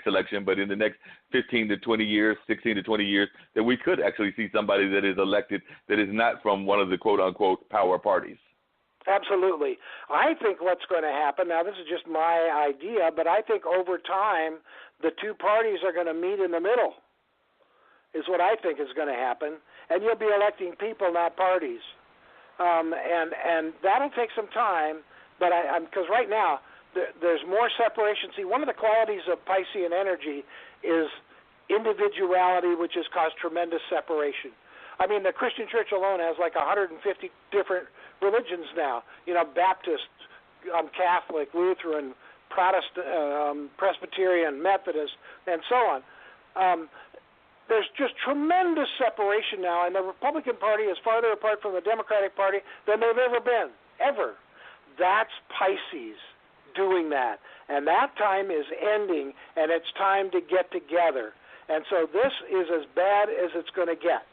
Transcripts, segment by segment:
election, but in the next 15 to 20 years, 16 to 20 years, that we could actually see somebody that is elected that is not from one of the quote-unquote power parties. Absolutely. I think what's going to happen, now this is just my idea, but I think over time the two parties are going to meet in the middle, is what I think is going to happen, and you'll be electing people, not parties. And that'll take some time, but because right now there's more separation. See, one of the qualities of Piscean energy is individuality, which has caused tremendous separation. I mean, the Christian church alone has like 150 different religions now. You know, Baptist, Catholic, Lutheran, Protestant, Presbyterian, Methodist, and so on. There's just tremendous separation now, and the Republican Party is farther apart from the Democratic Party than they've ever been, ever. That's Pisces doing that, and that time is ending, and it's time to get together. And so this is as bad as it's going to get.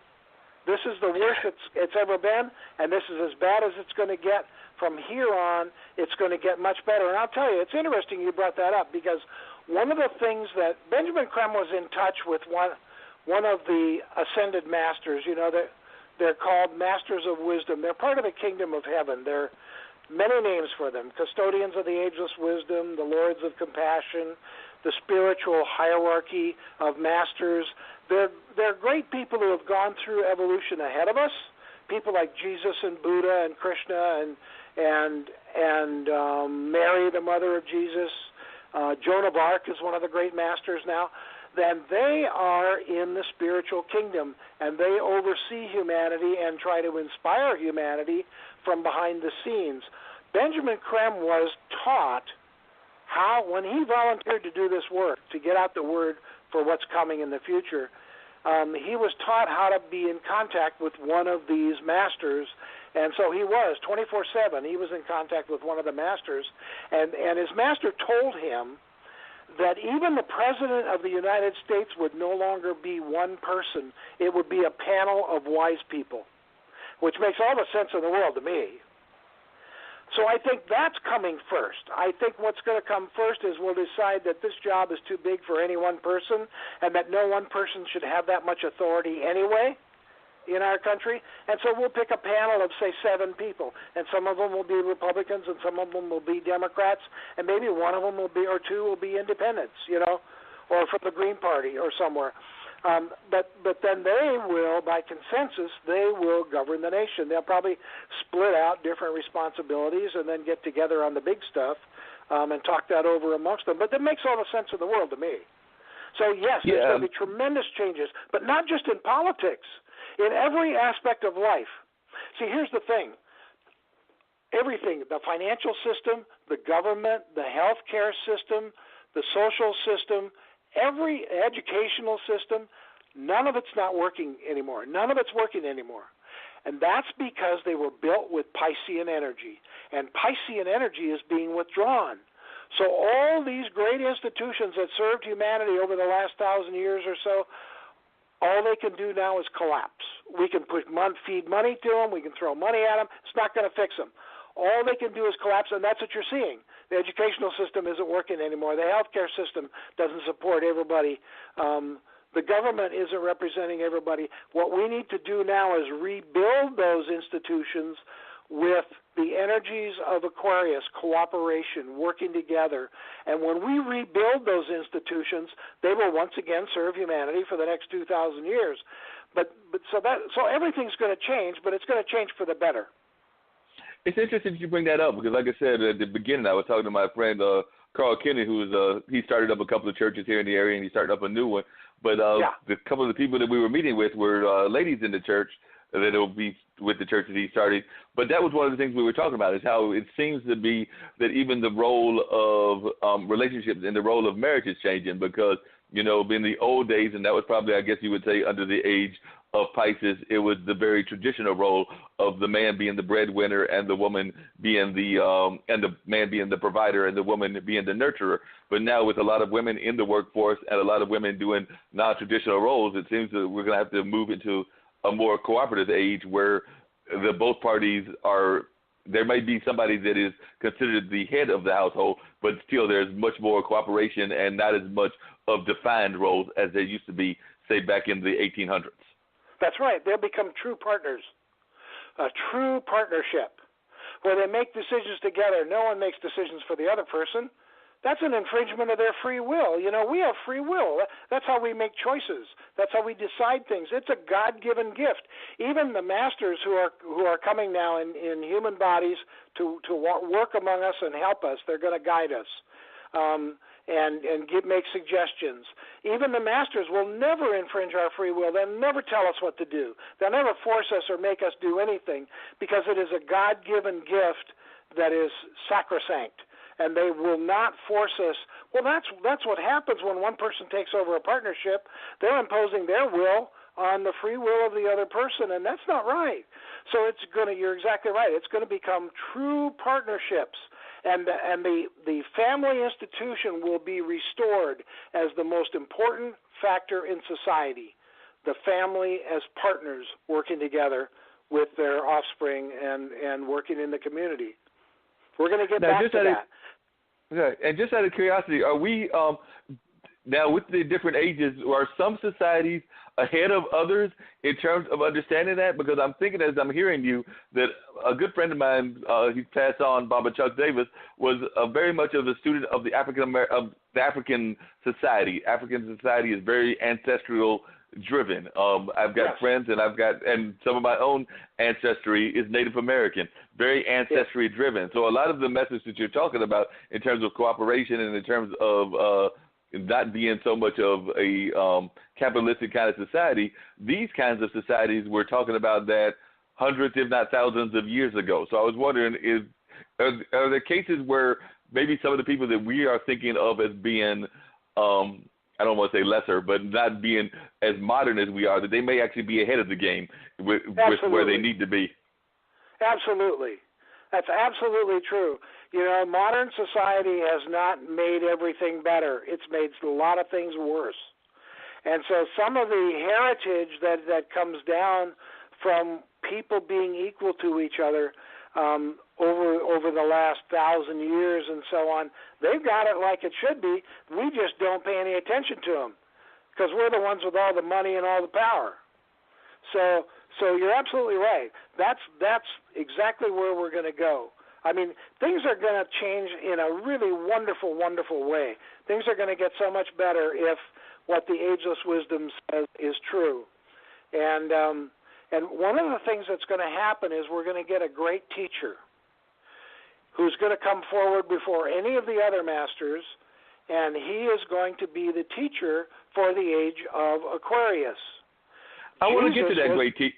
This is the worst it's ever been, and this is as bad as it's going to get. From here on, it's going to get much better. And I'll tell you, it's interesting you brought that up, because one of the things that Benjamin Creme was in touch with one of the ascended masters, you know, they're called masters of wisdom. They're part of the kingdom of heaven. There are many names for them: custodians of the ageless wisdom, the lords of compassion, the spiritual hierarchy of masters. They're great people who have gone through evolution ahead of us. People like Jesus and Buddha and Krishna and Mary, the mother of Jesus. Joan of Arc is one of the great masters now. Then they are in the spiritual kingdom, and they oversee humanity and try to inspire humanity from behind the scenes. Benjamin Creme was taught how, when he volunteered to do this work, to get out the word for what's coming in the future, he was taught how to be in contact with one of these masters, and so he was 24/7. He was in contact with one of the masters, and his master told him that even the President of the United States would no longer be one person. It would be a panel of wise people, which makes all the sense in the world to me. So I think that's coming first. I think what's going to come first is we'll decide that this job is too big for any one person, and that no one person should have that much authority anyway in our country. And so we'll pick a panel of, say, 7 people, and some of them will be Republicans and some of them will be Democrats, and maybe one of them will be, or 2 will be independents, you know, or from the Green Party or somewhere. But then they will, by consensus, they will govern the nation. They'll probably split out different responsibilities and then get together on the big stuff and talk that over amongst them. But that makes all the sense in the world to me. So, yes, there's going to be tremendous changes, but not just in politics, in every aspect of life. See, here's the thing. Everything, the financial system, the government, the healthcare system, the social system, every educational system, none of it's not working anymore. None of it's working anymore. And that's because they were built with Piscean energy. And Piscean energy is being withdrawn. So all these great institutions that served humanity over the last 1,000 years or so, all they can do now is collapse. We can feed money to them. We can throw money at them. It's not going to fix them. All they can do is collapse, and that's what you're seeing. The educational system isn't working anymore. The healthcare system doesn't support everybody. The government isn't representing everybody. What we need to do now is rebuild those institutions with the energies of Aquarius, cooperation, working together. And when we rebuild those institutions, they will once again serve humanity for the next 2,000 years. So everything's going to change, but it's going to change for the better. It's interesting that you bring that up because, like I said at the beginning, I was talking to my friend Carl Kennedy, he started up a couple of churches here in the area, and he started up a new one. But the couple of the people that we were meeting with were ladies in the church that will be with the church that he started. But that was one of the things we were talking about, is how it seems to be that even the role of relationships and the role of marriage is changing because, you know, in the old days, and that was probably, I guess you would say, under the age of Pisces, it was the very traditional role of the man being the breadwinner and the woman being and the man being the provider and the woman being the nurturer. But now with a lot of women in the workforce and a lot of women doing non-traditional roles, it seems that we're going to have to move into a more cooperative age where both parties are. There might be somebody that is considered the head of the household, but still there's much more cooperation and not as much of defined roles as there used to be, say, back in the 1800s. That's right. They'll become true partners, a true partnership where they make decisions together. No one makes decisions for the other person. That's an infringement of their free will. You know, we have free will. That's how we make choices. That's how we decide things. It's a God-given gift. Even the masters who are coming now in human bodies to work among us and help us, they're going to guide us and make suggestions. Even the masters will never infringe our free will. They'll never tell us what to do. They'll never force us or make us do anything because it is a God-given gift that is sacrosanct. And they will not force us. Well, that's what happens when one person takes over a partnership. They're imposing their will on the free will of the other person, and that's not right. So you're exactly right. It's going to become true partnerships, and the family institution will be restored as the most important factor in society. The family as partners working together with their offspring and working in the community. We're going to get back to that. Okay, and just out of curiosity, are we now with the different ages, are some societies ahead of others in terms of understanding that? Because I'm thinking as I'm hearing you that a good friend of mine, he passed on, Baba Chuck Davis, was very much of a student of the African society. African society is very ancestral driven. I've got friends, and some of my own ancestry is Native American, very ancestry driven. So a lot of the message that you're talking about in terms of cooperation and in terms of not being so much of a capitalistic kind of society, these kinds of societies we're talking about that hundreds, if not thousands of years ago. So I was wondering, are there cases where maybe some of the people that we are thinking of as being I don't want to say lesser, but not being as modern as we are, that they may actually be ahead of the game with where they need to be. Absolutely. That's absolutely true. You know, modern society has not made everything better. It's made a lot of things worse. And so some of the heritage that comes down from people being equal to each other over the last 1,000 years and so on, they've got it like it should be. We just don't pay any attention to them because we're the ones with all the money and all the power. So you're absolutely right. That's exactly where we're going to go. I mean, things are going to change in a really wonderful, wonderful way. Things are going to get so much better if what the ageless wisdom says is true. And one of the things that's going to happen is we're going to get a great teacher who's going to come forward before any of the other masters, and he is going to be the teacher for the age of Aquarius. I want to get to that great teacher.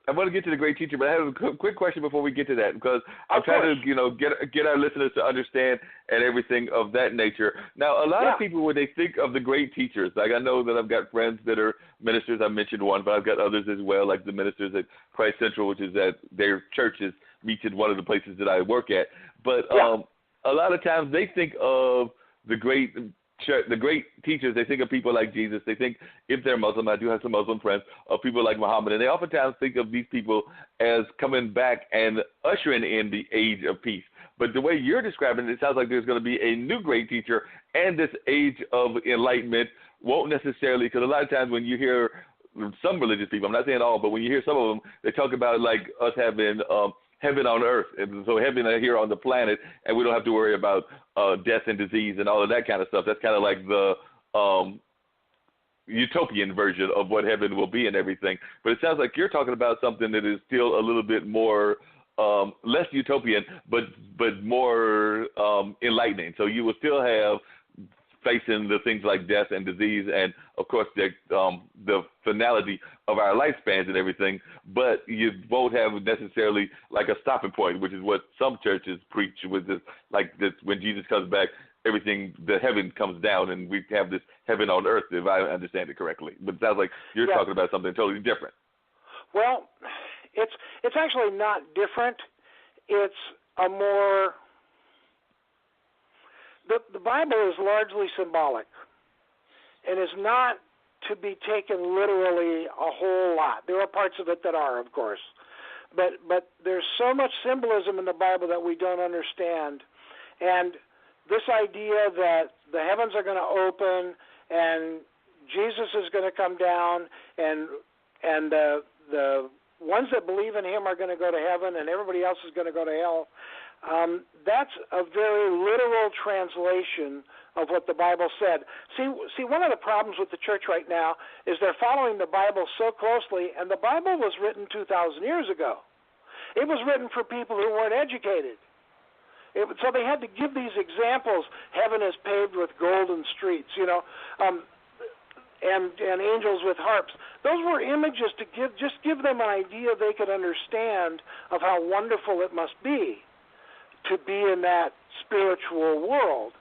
I want to get to the great teacher, but I have a quick question before we get to that, because I'm trying to, get our listeners to understand and everything of that nature. Now, a lot of people, when they think of the great teachers, like I know that I've got friends that are ministers. I mentioned one, but I've got others as well, like the ministers at Christ Central, which is at their churches, meets in one of the places that I work at. But a lot of times they think of the great teachers, they think of people like Jesus. They think, if they're Muslim, I do have some Muslim friends, of people like Muhammad, and they oftentimes think of these people as coming back and ushering in the age of peace. But the way you're describing it sounds like there's going to be a new great teacher, and this age of enlightenment won't necessarily, because a lot of times when you hear some religious people, I'm not saying all, but when you hear some of them, they talk about like us having heaven on earth, and so heaven here on the planet, and we don't have to worry about death and disease and all of that kind of stuff. That's kind of like the utopian version of what heaven will be and everything. But it sounds like you're talking about something that is still a little bit more less utopian, but more enlightening. So you will still have facing the things like death and disease and, of course, the finality of our lifespans and everything, but you won't have necessarily like a stopping point, which is what some churches preach with this, like this, when Jesus comes back, everything, the heaven comes down and we have this heaven on earth, if I understand it correctly. But it sounds like you're talking about something totally different. Well, it's actually not different. It's a more... The Bible is largely symbolic and is not to be taken literally a whole lot. There are parts of it that are, of course. But there's so much symbolism in the Bible that we don't understand. And this idea that the heavens are going to open and Jesus is going to come down, and the ones that believe in him are going to go to heaven, and everybody else is going to go to hell. That's a very literal translation of what the Bible said. See, one of the problems with the church right now is they're following the Bible so closely, and the Bible was written 2,000 years ago. It was written for people who weren't educated. So they had to give these examples. Heaven is paved with golden streets, and angels with harps. Those were images to give them an idea they could understand of how wonderful it must be to be in that spiritual world,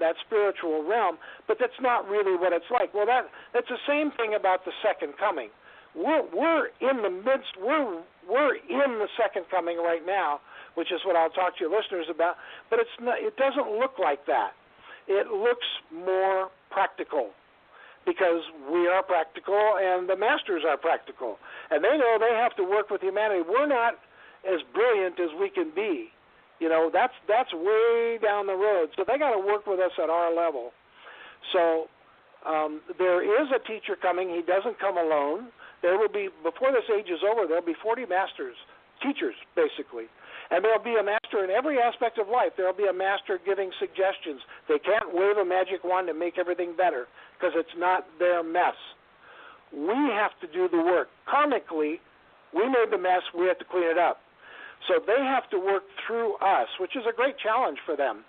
that spiritual realm. But that's not really what it's like. Well, that's the same thing about the second coming. We're in the midst. We're in the second coming right now, which is what I'll talk to your listeners about. But it doesn't look like that. It looks more practical, because we are practical and the masters are practical. And they know they have to work with humanity. We're not as brilliant as we can be. That's way down the road. So they got to work with us at our level. So there is a teacher coming. He doesn't come alone. There will be, before this age is over, there will be 40 masters, teachers, basically. And there will be a master in every aspect of life. There will be a master giving suggestions. They can't wave a magic wand and make everything better, because it's not their mess. We have to do the work. Karmically, we made the mess. We have to clean it up. So they have to work through us, which is a great challenge for them.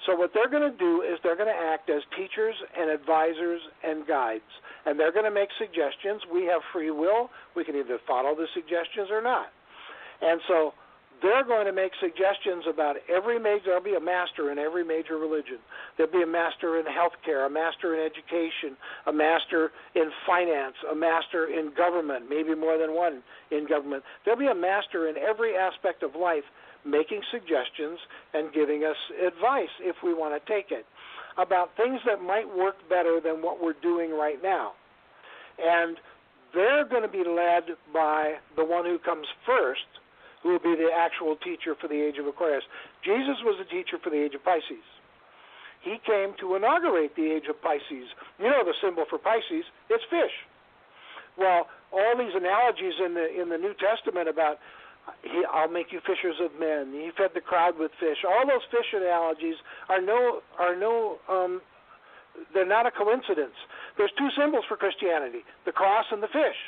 So what they're going to do is they're going to act as teachers and advisors and guides. And they're going to make suggestions. We have free will. We can either follow the suggestions or not. And so they're going to make suggestions about there'll be a master in every major religion. There'll be a master in healthcare, a master in education, a master in finance, a master in government, maybe more than one in government. There'll be a master in every aspect of life making suggestions and giving us advice, if we want to take it, about things that might work better than what we're doing right now. And they're going to be led by the one who comes first, who will be the actual teacher for the age of Aquarius. Jesus was the teacher for the age of Pisces. He came to inaugurate the age of Pisces. You know the symbol for Pisces, it's fish. Well, all these analogies in the New Testament about I'll make you fishers of men. He fed the crowd with fish. All those fish analogies they're not a coincidence. There's two symbols for Christianity, the cross and the fish.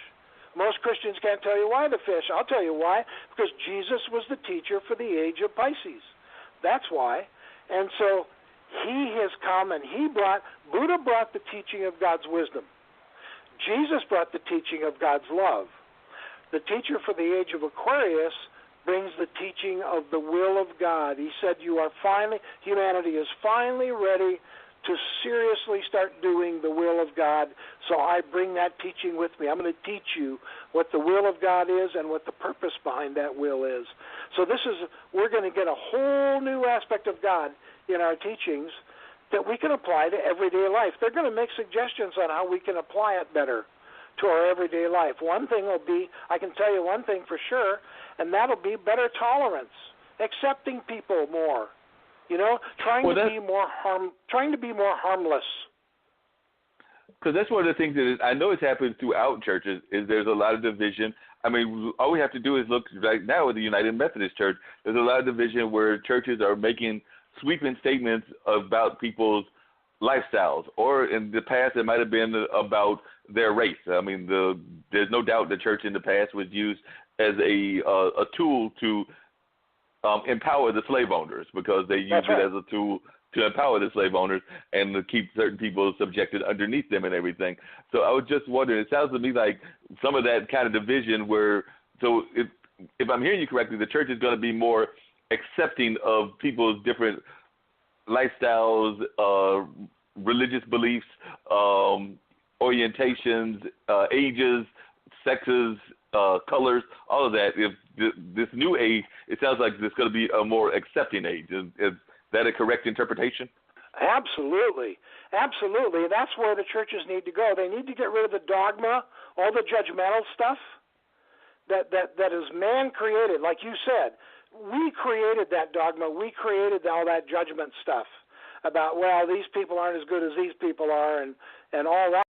Most Christians can't tell you why the fish. I'll tell you why, because Jesus was the teacher for the age of Pisces. That's why. And so he has come, and Buddha brought the teaching of God's wisdom. Jesus brought the teaching of God's love. The teacher for the age of Aquarius brings the teaching of the will of God. He said humanity is finally ready to seriously start doing the will of God, so I bring that teaching with me. I'm going to teach you what the will of God is and what the purpose behind that will is. So we're going to get a whole new aspect of God in our teachings that we can apply to everyday life. They're going to make suggestions on how we can apply it better to our everyday life. One thing will be, I can tell you one thing for sure, and that'll be better tolerance, accepting people more. Trying to be more harmless. Because that's one of the things that I know it's happened throughout churches, is there's a lot of division. I mean, all we have to do is look right now at the United Methodist Church. There's a lot of division where churches are making sweeping statements about people's lifestyles, or in the past it might have been about their race. I mean, there's no doubt the church in the past was used as a tool to empower the slave owners, because they used it as a tool to empower the slave owners and to keep certain people subjected underneath them and everything. So I was just wondering, it sounds to me like some of that kind of division if I'm hearing you correctly, the church is going to be more accepting of people's different lifestyles, religious beliefs, orientations, ages, sexes, colors, all of that. If this new age, it sounds like it's going to be a more accepting age. Is that a correct interpretation? Absolutely. Absolutely. That's where the churches need to go. They need to get rid of the dogma, all the judgmental stuff that is man-created. Like you said, we created that dogma. We created all that judgment stuff about, well, these people aren't as good as these people are, and and all that.